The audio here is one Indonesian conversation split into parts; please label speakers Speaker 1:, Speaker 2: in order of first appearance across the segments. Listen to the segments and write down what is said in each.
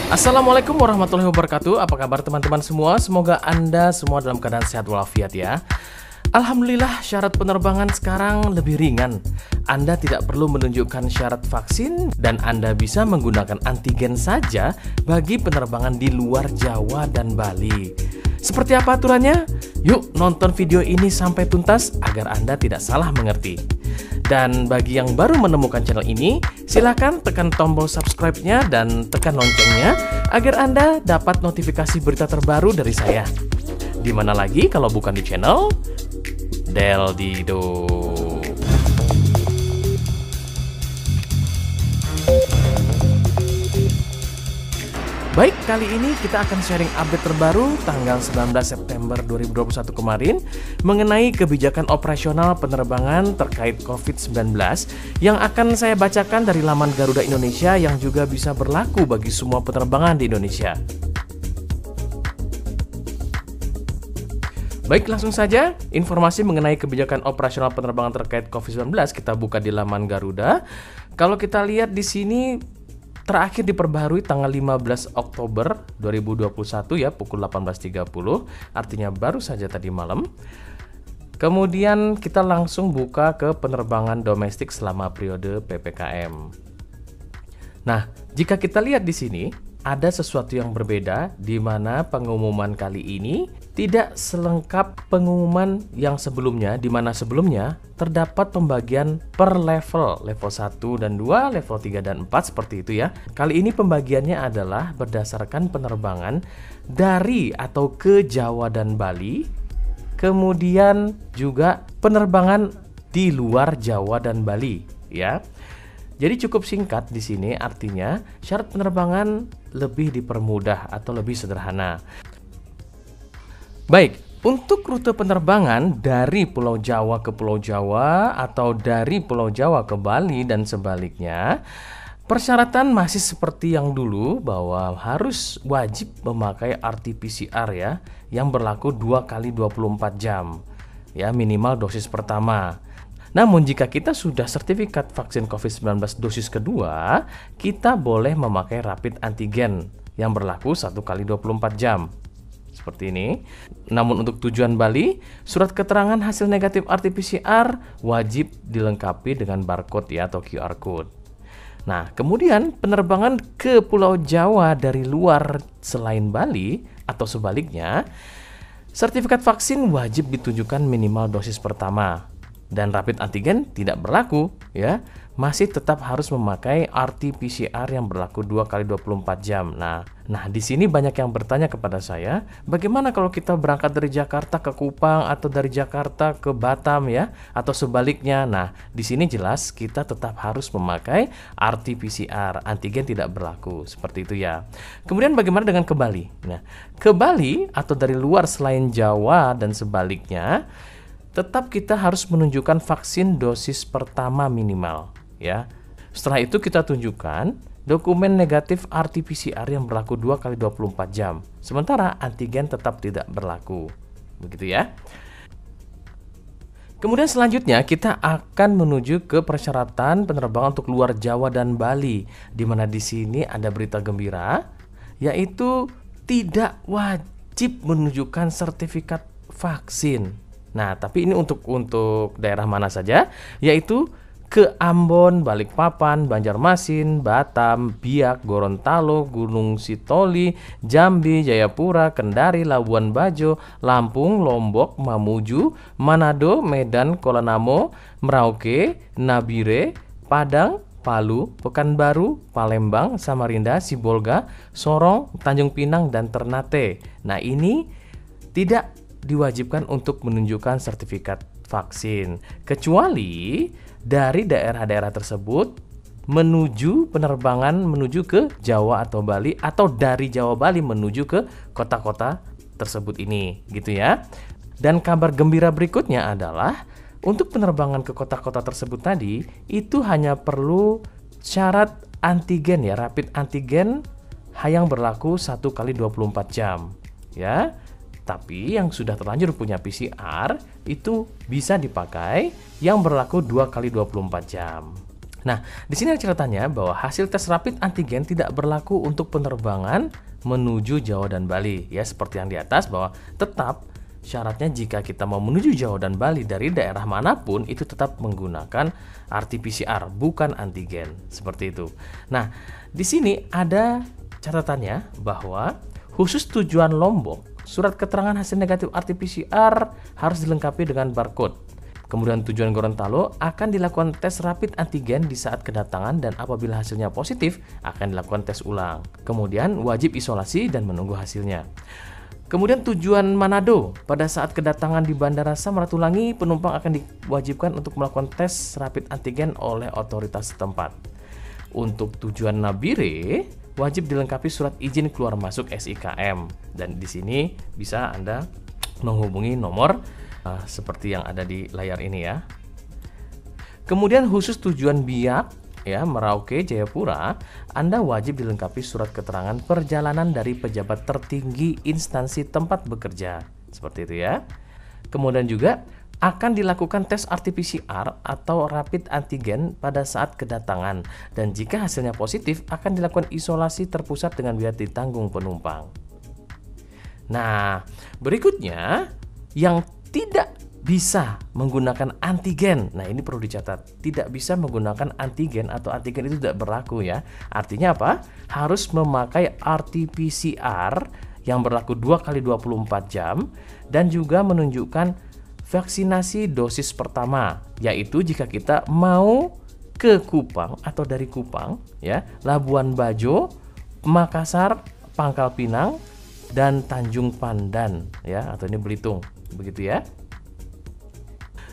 Speaker 1: Assalamualaikum warahmatullahi wabarakatuh. Apa kabar teman-teman semua? Semoga Anda semua dalam keadaan sehat walafiat ya. Alhamdulillah syarat penerbangan sekarang lebih ringan. Anda tidak perlu menunjukkan syarat vaksin dan Anda bisa menggunakan antigen saja bagi penerbangan di luar Jawa dan Bali. Seperti apa aturannya? Yuk nonton video ini sampai tuntas agar Anda tidak salah mengerti. Dan bagi yang baru menemukan channel ini, silahkan tekan tombol subscribe-nya dan tekan loncengnya agar Anda dapat notifikasi berita terbaru dari saya. Di mana lagi kalau bukan di channel Del Dido. Baik, kali ini kita akan sharing update terbaru tanggal 19 September 2021 kemarin mengenai kebijakan operasional penerbangan terkait COVID-19 yang akan saya bacakan dari laman Garuda Indonesia yang juga bisa berlaku bagi semua penerbangan di Indonesia. Baik, langsung saja informasi mengenai kebijakan operasional penerbangan terkait COVID-19 kita buka di laman Garuda. Kalau kita lihat di sini terakhir diperbaharui tanggal 15 Oktober 2021 ya pukul 18.30, artinya baru saja tadi malam. Kemudian kita langsung buka ke penerbangan domestik selama periode PPKM. Nah, jika kita lihat di sini ada sesuatu yang berbeda di mana pengumuman kali ini tidak selengkap pengumuman yang sebelumnya, di mana sebelumnya terdapat pembagian per level 1 dan 2, level 3 dan 4 seperti itu ya. Kali ini pembagiannya adalah berdasarkan penerbangan dari atau ke Jawa dan Bali, kemudian juga penerbangan di luar Jawa dan Bali ya. Jadi cukup singkat di sini, artinya syarat penerbangan lebih dipermudah atau lebih sederhana. Baik, untuk rute penerbangan dari Pulau Jawa ke Pulau Jawa atau dari Pulau Jawa ke Bali dan sebaliknya, persyaratan masih seperti yang dulu bahwa harus wajib memakai RT-PCR ya, yang berlaku 2 kali 24 jam ya, minimal dosis pertama. Namun jika kita sudah sertifikat vaksin COVID-19 dosis kedua, kita boleh memakai rapid antigen yang berlaku 1 kali 24 jam. Seperti ini. Namun untuk tujuan Bali, surat keterangan hasil negatif RT-PCR wajib dilengkapi dengan barcode ya atau QR code. Nah, kemudian penerbangan ke Pulau Jawa dari luar selain Bali atau sebaliknya, sertifikat vaksin wajib ditunjukkan minimal dosis pertama. Dan rapid antigen tidak berlaku ya, masih tetap harus memakai RT-PCR yang berlaku 2 kali 24 jam. Nah di sini banyak yang bertanya kepada saya, bagaimana kalau kita berangkat dari Jakarta ke Kupang atau dari Jakarta ke Batam ya, atau sebaliknya. Nah, di sini jelas kita tetap harus memakai RT-PCR, antigen tidak berlaku, seperti itu ya. Kemudian bagaimana dengan ke Bali? Nah, ke Bali atau dari luar selain Jawa dan sebaliknya, tetap kita harus menunjukkan vaksin dosis pertama minimal ya. Setelah itu kita tunjukkan dokumen negatif RT-PCR yang berlaku 2 kali 24 jam. Sementara antigen tetap tidak berlaku. Begitu ya. Kemudian selanjutnya kita akan menuju ke persyaratan penerbangan untuk luar Jawa dan Bali, di mana di sini ada berita gembira yaitu tidak wajib menunjukkan sertifikat vaksin. Nah, tapi ini untuk daerah mana saja? Yaitu ke Ambon, Balikpapan, Banjarmasin, Batam, Biak, Gorontalo, Gunung Sitoli, Jambi, Jayapura, Kendari, Labuan Bajo, Lampung, Lombok, Mamuju, Manado, Medan, Kuala Namo, Merauke, Nabire, Padang, Palu, Pekanbaru, Palembang, Samarinda, Sibolga, Sorong, Tanjung Pinang, dan Ternate. Nah, ini tidak diwajibkan untuk menunjukkan sertifikat vaksin, kecuali dari daerah-daerah tersebut penerbangan menuju ke Jawa atau Bali, atau dari Jawa Bali menuju ke kota-kota tersebut ini, gitu ya. Dan kabar gembira berikutnya adalah untuk penerbangan ke kota-kota tersebut tadi itu hanya perlu syarat antigen ya, rapid antigen yang berlaku 1 kali 24 jam ya. Tapi yang sudah terlanjur punya PCR itu bisa dipakai yang berlaku 2 kali 24 jam. Nah, di sini ada catatannya bahwa hasil tes rapid antigen tidak berlaku untuk penerbangan menuju Jawa dan Bali. Ya, seperti yang di atas bahwa tetap syaratnya jika kita mau menuju Jawa dan Bali dari daerah manapun itu tetap menggunakan RT-PCR, bukan antigen. Seperti itu. Nah, di sini ada catatannya bahwa khusus tujuan Lombok, surat keterangan hasil negatif RT-PCR harus dilengkapi dengan barcode. Kemudian tujuan Gorontalo akan dilakukan tes rapid antigen di saat kedatangan dan apabila hasilnya positif akan dilakukan tes ulang. Kemudian wajib isolasi dan menunggu hasilnya. Kemudian tujuan Manado, pada saat kedatangan di Bandara Samratulangi penumpang akan diwajibkan untuk melakukan tes rapid antigen oleh otoritas setempat. Untuk tujuan Nabire wajib dilengkapi surat izin keluar masuk SIKM dan di sini bisa Anda menghubungi nomor seperti yang ada di layar ini ya. Kemudian khusus tujuan Biak ya, Merauke, Jayapura, Anda wajib dilengkapi surat keterangan perjalanan dari pejabat tertinggi instansi tempat bekerja. Seperti itu ya. Kemudian juga akan dilakukan tes RT-PCR atau rapid antigen pada saat kedatangan dan jika hasilnya positif akan dilakukan isolasi terpusat dengan biaya ditanggung penumpang. Nah, berikutnya yang tidak bisa menggunakan antigen. Nah, ini perlu dicatat. Tidak bisa menggunakan antigen atau antigen itu tidak berlaku ya. Artinya apa? Harus memakai RT-PCR yang berlaku 2 kali 24 jam dan juga menunjukkan vaksinasi dosis pertama, yaitu jika kita mau ke Kupang atau dari Kupang ya, Labuan Bajo, Makassar, Pangkal Pinang dan Tanjung Pandan ya, atau ini Belitung. Begitu ya.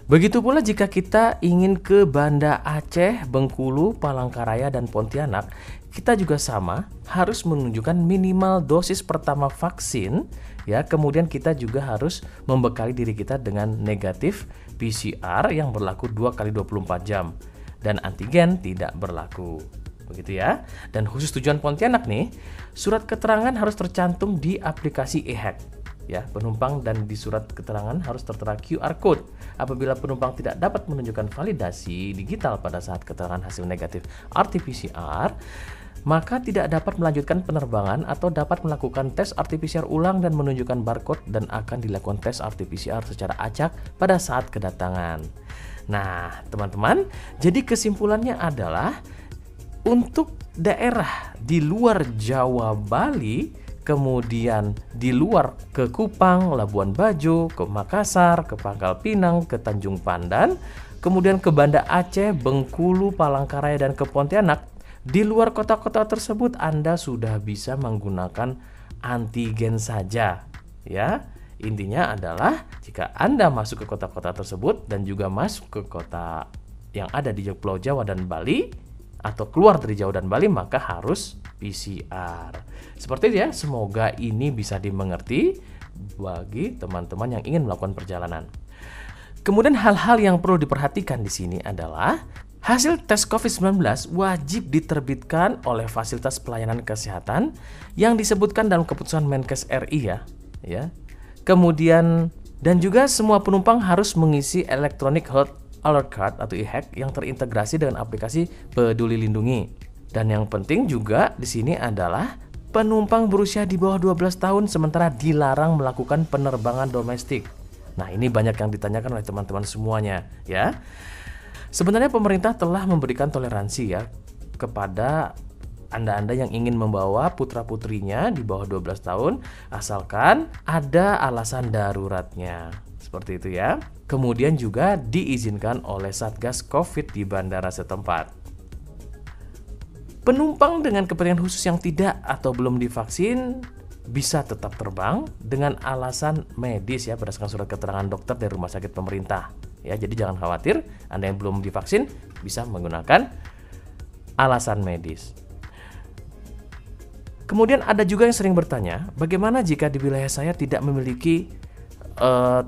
Speaker 1: Begitu pula jika kita ingin ke Banda Aceh, Bengkulu, Palangkaraya dan Pontianak, kita juga sama harus menunjukkan minimal dosis pertama vaksin ya. Kemudian kita juga harus membekali diri kita dengan negatif PCR yang berlaku 2 kali 24 jam dan antigen tidak berlaku. Begitu ya. Dan khusus tujuan Pontianak nih, surat keterangan harus tercantum di aplikasi e-hack. Ya, penumpang dan di surat keterangan harus tertera QR code. Apabila penumpang tidak dapat menunjukkan validasi digital pada saat keterangan hasil negatif RT-PCR, maka tidak dapat melanjutkan penerbangan atau dapat melakukan tes RT-PCR ulang dan menunjukkan barcode dan akan dilakukan tes RT-PCR secara acak pada saat kedatangan. Nah, teman-teman, jadi kesimpulannya adalah untuk daerah di luar Jawa, Bali, kemudian di luar ke Kupang, Labuan Bajo, ke Makassar, ke Pangkal Pinang, ke Tanjung Pandan, kemudian ke Banda Aceh, Bengkulu, Palangkaraya dan ke Pontianak. Di luar kota-kota tersebut Anda sudah bisa menggunakan antigen saja ya. Intinya adalah jika Anda masuk ke kota-kota tersebut dan juga masuk ke kota yang ada di Pulau Jawa dan Bali atau keluar dari Jawa dan Bali maka harus PCR. Seperti itu ya, semoga ini bisa dimengerti bagi teman-teman yang ingin melakukan perjalanan. Kemudian hal-hal yang perlu diperhatikan di sini adalah hasil tes COVID-19 wajib diterbitkan oleh fasilitas pelayanan kesehatan yang disebutkan dalam keputusan Menkes RI ya. Kemudian dan juga semua penumpang harus mengisi Electronic Health Alert Card atau e-hack yang terintegrasi dengan aplikasi Peduli Lindungi. Dan yang penting juga di sini adalah penumpang berusia di bawah 12 tahun sementara dilarang melakukan penerbangan domestik. Nah, ini banyak yang ditanyakan oleh teman-teman semuanya ya. Sebenarnya pemerintah telah memberikan toleransi ya kepada Anda-Anda yang ingin membawa putra-putrinya di bawah 12 tahun asalkan ada alasan daruratnya. Seperti itu ya. Kemudian juga diizinkan oleh Satgas Covid di bandara setempat. Penumpang dengan kepentingan khusus yang tidak atau belum divaksin bisa tetap terbang dengan alasan medis ya berdasarkan surat keterangan dokter dari rumah sakit pemerintah. Ya, jadi jangan khawatir, Anda yang belum divaksin bisa menggunakan alasan medis. Kemudian ada juga yang sering bertanya, bagaimana jika di wilayah saya tidak memiliki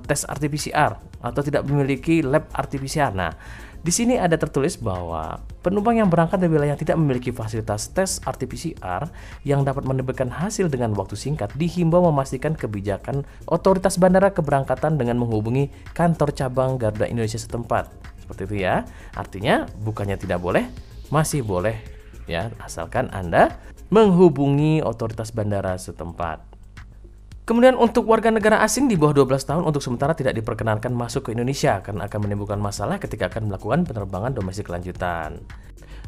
Speaker 1: tes RT-PCR atau tidak memiliki lab RT-PCR. Nah, di sini ada tertulis bahwa penumpang yang berangkat dari wilayah yang tidak memiliki fasilitas tes RT-PCR yang dapat menerbitkan hasil dengan waktu singkat dihimbau memastikan kebijakan otoritas bandara keberangkatan dengan menghubungi kantor cabang Garuda Indonesia setempat. Seperti itu ya. Artinya bukannya tidak boleh, masih boleh ya, asalkan Anda menghubungi otoritas bandara setempat. Kemudian untuk warga negara asing di bawah 12 tahun untuk sementara tidak diperkenankan masuk ke Indonesia karena akan menimbulkan masalah ketika akan melakukan penerbangan domestik lanjutan.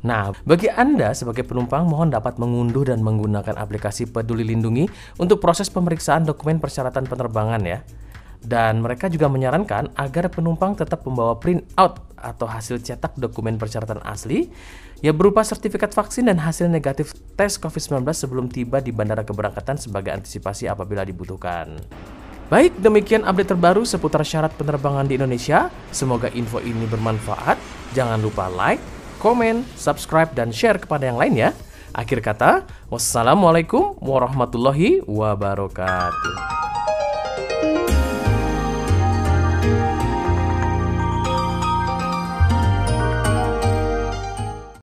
Speaker 1: Nah, bagi Anda sebagai penumpang mohon dapat mengunduh dan menggunakan aplikasi Peduli Lindungi untuk proses pemeriksaan dokumen persyaratan penerbangan ya. Dan mereka juga menyarankan agar penumpang tetap membawa print out atau hasil cetak dokumen persyaratan asli ya berupa sertifikat vaksin dan hasil negatif tes COVID-19 sebelum tiba di bandara keberangkatan sebagai antisipasi apabila dibutuhkan. Baik, demikian update terbaru seputar syarat penerbangan di Indonesia. Semoga info ini bermanfaat. Jangan lupa like, komen, subscribe, dan share kepada yang lain ya. Akhir kata, wassalamualaikum warahmatullahi wabarakatuh.